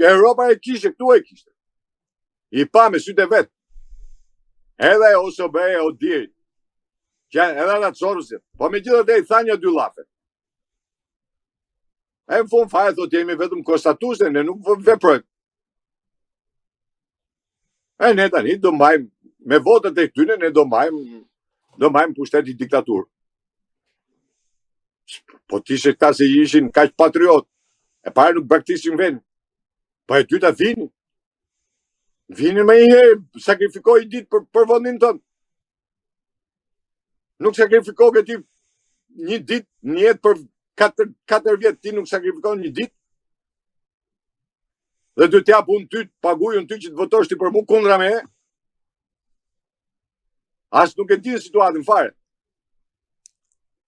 Europa e kishte, këtu e kishte. I pa me sytë e vetë. Edhe OSB e Odirit. Edhe ata Sorosit. Po me gjithë dhe i tha një dy lafe. E më fund fare thot jemi vetëm konstatuse, ne nuk veprojmë. E ne tani do mbajmë, me votët e këtyne, ne do mbajmë pushtetit diktaturë. Po t'ishe këta se ishin kaq patriot, e pare nuk braktisin vend. Po e dyta vinin. Vinin me një herë, sakrifikoj ditë për vendin tënë. Nuk sakrifikoj këti një ditë, një jetë për 4 vjetë, ti nuk sakrifikon një ditë. Dhe dy t'jap unë ty, pagujën ty që të votosh ti për mu kundra me. As nuk e di në situatën fare.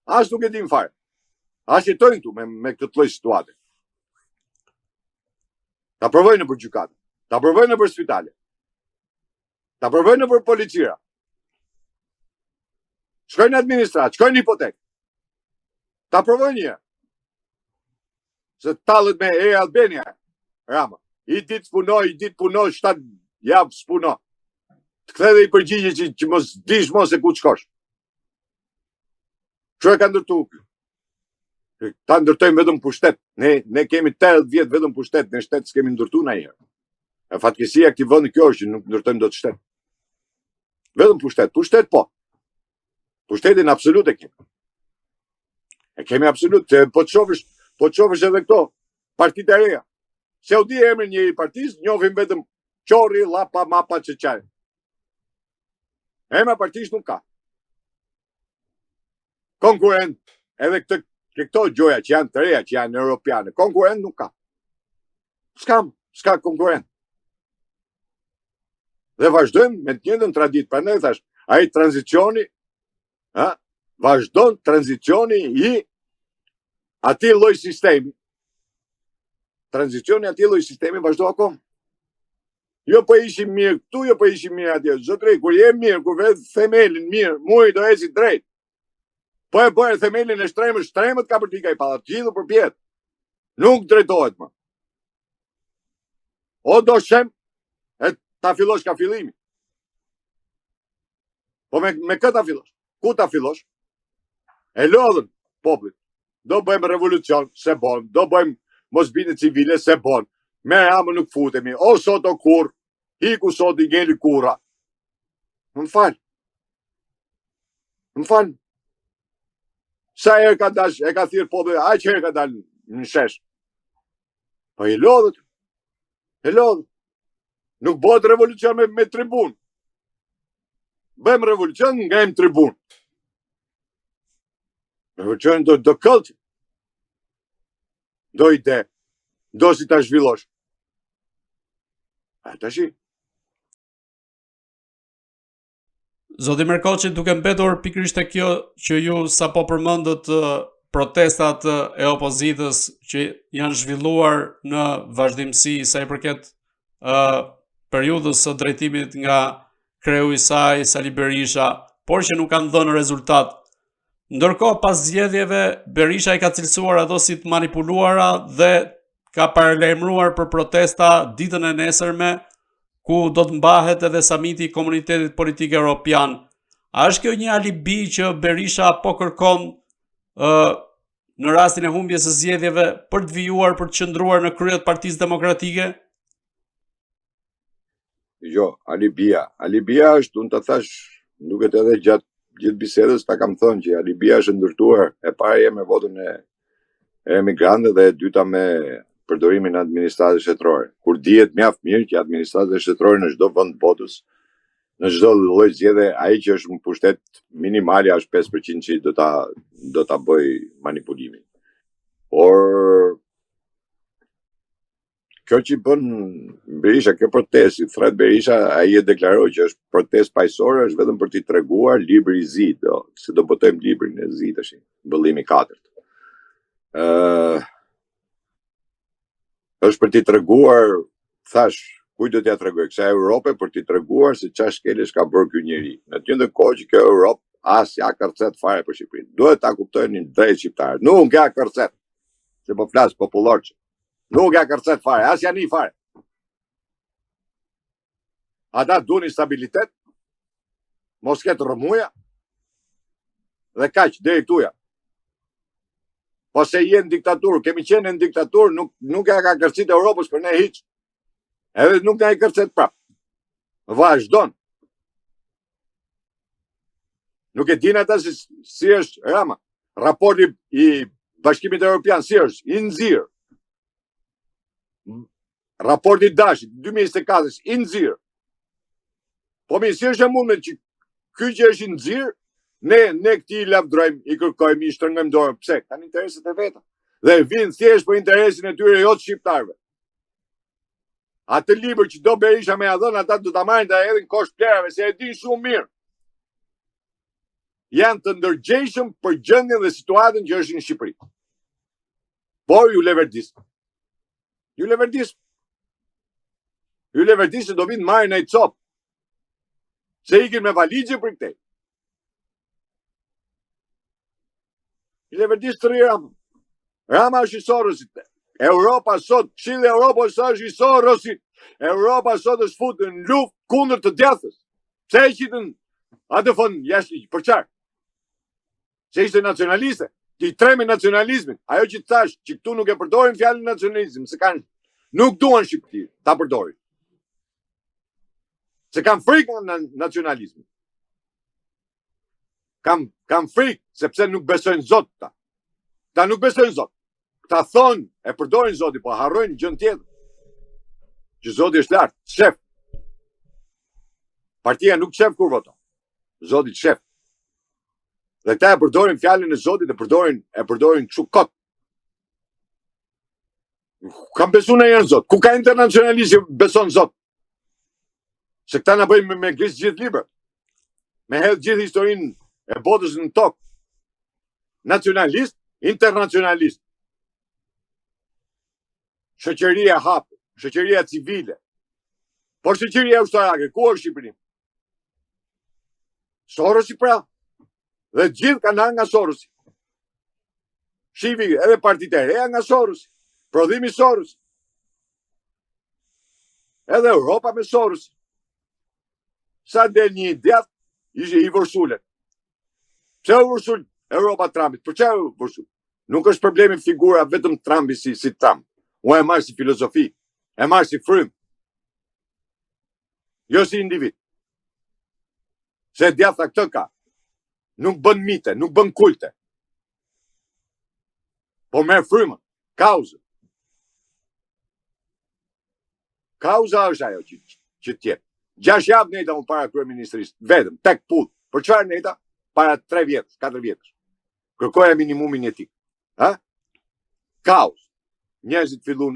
As nuk e di në fare. As jetojnë tu me këtë lloj situate. Ta provojnë për gjykatë. Ta provojnë për spitale. Ta provojnë për policira. Shkojnë administrat, shkojnë hipotekë. Ta provojnë një. Se talët me Air Albania, Rama. I ditë puno, 7 javë s'puno. Të kthe dhe i përgjigje që mos dish mos e ku të shkosh. Që e ka ndërtu? Ta ndërtojmë vetëm pushtet. Ne kemi 80 vjetë vetëm pushtet, ne shtet s'kemi ndërtu na herë. E fatkesia këti vëndi kjo është që nuk ndërtojmë do të shtet. Vetëm pushtet po. Pushtetin absolut e kemi. E kemi absolut, po të shofësh edhe këto, partit e reja. Se u di emrin një partisë, njohim vetëm Qorri, Llapa, Mapa, Çeçaj. Emra partisë nuk ka. Konkurent, edhe këto gjoja që janë të reja, që janë europiane, konkurent nuk ka. S'ka konkurent. Dhe vazhdojmë me të njëjtën traditë, prandaj thash, ai tranzicioni, vazhdon tranzicioni i atij lloj sistemi. Tranzicioni atij lloj sistemi vazhdo akoma. Jo po ishim mirë këtu, jo po ishim mirë atje. Zotëri, kur je mirë, kur vetë themelin mirë, muri do eci drejt. Po e bëre themelin e shtremët ka për t'i ka i pallat, gjithu për pjetë. Nuk drejtohet më. O do shem, e ta fillosh ka fillimi. Po me këta fillosh. Ku ta fillosh? E lodhën poplit. Do bëjmë revolucion, se bon. Do bëjmë mosbindje civile, se bon. Me ramë nuk futemi. O sot o kur. Hiku sot i ngeli kura. Më falë. Sa herë ka dash, e ka thirë poplit, a që herë ka dalë në shesh. Po i lodhët. Nuk bëhet revolucion me tribun. Bëjmë revolucion nga em tribun. Revolucion do këllë. Do ide. Do si ta zhvillosh. A tash. Zoti Merkoçi, duke mbetur pikërisht te kjo që ju sapo përmendët protestat e opozitës që janë zhvilluar në vazhdimsi sa i përket periudhës së drejtimit nga kreu i saj Sali Berisha, por që nuk kanë dhënë rezultat. Ndërkohë, pas zgjedhjeve, Berisha i ka cilësuar ato si të manipuluara dhe ka paralajmëruar për protesta ditën e nesërme, ku do të mbahet edhe samiti i Komunitetit Politik Evropian. A është kjo një alibi që Berisha po kërkon në rastin e humbjes së zgjedhjeve për të vijuar, për të qëndruar në krye të Partisë Demokratike? Jo, alibia është, unë të thash, duket edhe gjatë gjithë bisedës ta kam thënë që alibia është ndërtuar e para me votën e emigrantëve dhe e dyta me përdorimin e administratës shtetërore. Kur dihet mjaft mirë që administrata shtetërore në çdo vend botës, në çdo lloj zgjedhje, ai që është në pushtet minimali është 5% që do ta bëj manipulimin. Por kjo që bën Berisha, kjo protestë, thret Berisha, ai e deklaroi që është protestë paqësore, është vetëm për t'i treguar libri i zi, se do botojmë librin e zi tash, mbëllimi 4. Është për t'i treguar, thash, kujt do t'ja tregoj, kësaj Europe për t'i treguar se çfarë shkelësh ka bërë ky njeri. Në të njëjtën kohë që kjo Europë as ja kërcet fare për Shqipërinë. Duhet ta kuptojnë drejt shqiptarët. Nuk ja kërcet. Se po flas popullor. Nuk ja kërcet fare, as janë i fare. Ata duani stabilitet, mos ketë rrëmuja, dhe kaq, deri këtuja. Po se jenë diktaturë, kemi qenë në diktaturë, nuk e ka kërcit Europës për ne hiç. Edhe nuk na e kërcet prap. Vazhdon. Nuk e din ata si është Rama. Raporti i Bashkimit Evropian si është i nxirr. Raporti i Dashit 2024 i nxirr. Po mi si është e mundme që ky që është i nxirr, ne këti i lavdrojmë, i kërkojmë, i shtrëngojmë dorën. Pse? Kanë intereset e veta. Dhe vinë thjesht për interesin e tyre jo të shqiptarëve. Atë libër që do Berisha me ja dhënë, ata do ta marrin dhe edhin kosh plerave, se e din shumë mirë. Janë të ndërgjeshëm për gjendjen dhe situatën që është në Shqipëri. Por ju leverdis. Ju leverdis do vinë marrin ai copë. Se ikin me valigje për këtej. Ju leverdis të Rama. Rama është i Sorosit. Europa sot, Këshilli i Europës është i Sorosit. Europa sot është futur në luftë kundër të djathës. Pse e qitën atë fond jashtë për çfarë? Se ishte nacionaliste, që i tremi nacionalizmin. Ajo që thash, që këtu nuk e përdorin fjalën nacionalizm, se nuk duan Shqipëri ta përdorin. Se kanë frikë nga nacionalizmi. Kam frikë, sepse nuk besojnë Zot ta. Ta nuk besojnë Zot. Ta thonë, e përdorin Zoti, po harrojnë gjën tjetër. Që Zoti është lart, shef. Partia nuk shef kur voton. Zoti shef. Dhe këta e përdorin fjalën e Zotit e përdorin kështu kot. Kam besu në janë Zot. Ku ka internacionalisht që beson Zot? Se këta na bëjnë me grisë gjithë libër. Me hedhë gjithë historinë e botës në tokë. Nacionalist, internacionalist. Shoqëria hapur, shoqëria civile. Por shoqëria ushtarake, ku është Shqipëri? Sorosi pra. Dhe gjithë kanë nga Sorosi. Shivi edhe partitë e reja nga Sorosi. Prodhimi Sorosi. Edhe Europa me Sorosi. Sa del një djath, ishte i vërsulet. Pse u vërsul Europa Trumpit? Për çfarë u vërsul? Nuk është problemi figura vetëm Trumpi si Trump. U e marr si filozofi, e marr si frym. Jo si individ. Se djatha këtë ka. Nuk bën mite, nuk bën kulte. Po merr frymën, kauzën. Kauza është ajo që tjetë. 6 javë nejta unë para kryeministrisë, vetëm, tek pull. Për çfarë nejta? Para 3 vjetës, 4 vjetës. Kërkoja minimumin jetik. Kaos. Njerëzit fillun,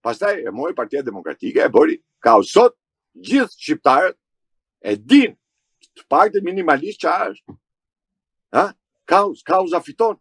pastaj e mori Partia Demokratike, e bëri kaos. Sot, gjithë shqiptarët e din, të paktën minimalisht çfarë është. Kauza fiton.